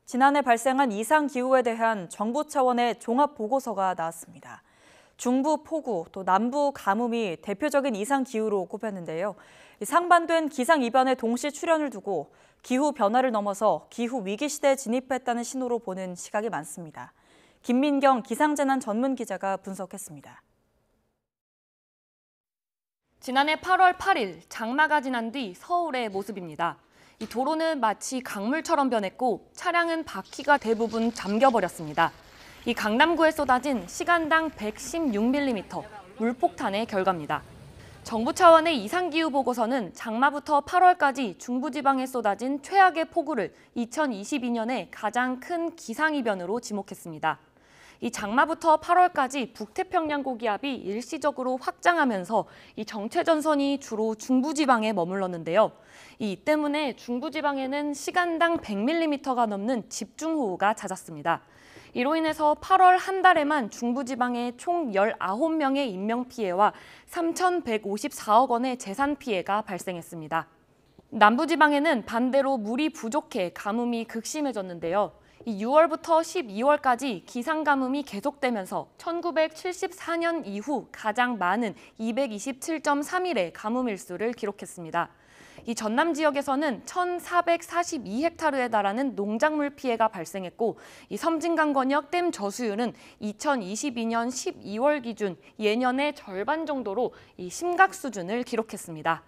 지난해 발생한 이상기후에 대한 정부 차원의 종합보고서가 나왔습니다. 중부 폭우, 또 남부 가뭄이 대표적인 이상기후로 꼽혔는데요. 상반된 기상이변의 동시 출현을 두고 기후 변화를 넘어서 기후 위기 시대에 진입했다는 신호로 보는 시각이 많습니다. 김민경 기상재난 전문 기자가 분석했습니다. 지난해 8월 8일 장마가 지난 뒤 서울의 모습입니다. 이 도로는 마치 강물처럼 변했고 차량은 바퀴가 대부분 잠겨버렸습니다. 이 강남구에 쏟아진 시간당 116mm 물폭탄의 결과입니다. 정부 차원의 이상기후 보고서는 장마부터 8월까지 중부지방에 쏟아진 최악의 폭우를 2022년에 가장 큰 기상이변으로 지목했습니다. 이 장마부터 8월까지 북태평양 고기압이 일시적으로 확장하면서 이 정체전선이 주로 중부지방에 머물렀는데요. 이 때문에 중부지방에는 시간당 100mm가 넘는 집중호우가 잦았습니다. 이로 인해서 8월 한 달에만 중부지방에 총 19명의 인명피해와 3,154억 원의 재산 피해가 발생했습니다. 남부지방에는 반대로 물이 부족해 가뭄이 극심해졌는데요. 6월부터 12월까지 기상가뭄이 계속되면서 1974년 이후 가장 많은 227.3일의 가뭄 일수를 기록했습니다. 이 전남 지역에서는 1,442헥타르에 달하는 농작물 피해가 발생했고, 이 섬진강권역 댐 저수율은 2022년 12월 기준 예년의 절반 정도로 이 심각 수준을 기록했습니다.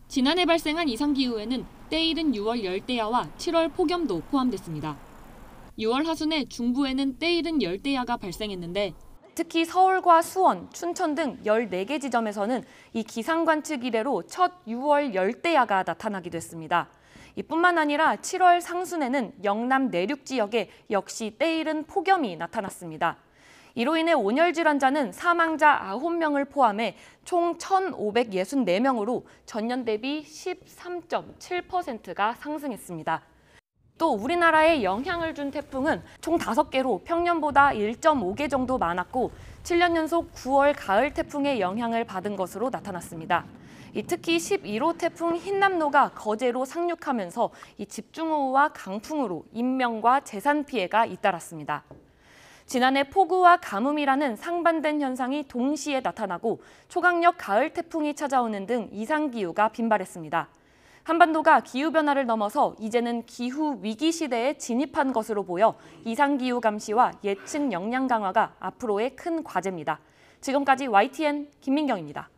지난해 발생한 이상기후에는 때이른 6월 열대야와 7월 폭염도 포함됐습니다. 6월 하순에 중부에는 때이른 열대야가 발생했는데 특히 서울과 수원, 춘천 등 14개 지점에서는 이 기상관측 이래로 첫 6월 열대야가 나타나기도 했습니다. 이뿐만 아니라 7월 상순에는 영남 내륙 지역에 역시 때이른 폭염이 나타났습니다. 이로 인해 온열 질환자는 사망자 9명을 포함해 총 1,564명으로 전년 대비 13.7%가 상승했습니다. 또 우리나라에 영향을 준 태풍은 총 5개로 평년보다 1.5개 정도 많았고 7년 연속 9월 가을 태풍의 영향을 받은 것으로 나타났습니다. 특히 11호 태풍 흰남노가 거제로 상륙하면서 이 집중호우와 강풍으로 인명과 재산 피해가 잇따랐습니다. 지난해 폭우와 가뭄이라는 상반된 현상이 동시에 나타나고 초강력 가을 태풍이 찾아오는 등 이상기후가 빈발했습니다. 한반도가 기후변화를 넘어서 이제는 기후 위기 시대에 진입한 것으로 보여 이상기후 감시와 예측 역량 강화가 앞으로의 큰 과제입니다. 지금까지 YTN 김민경입니다.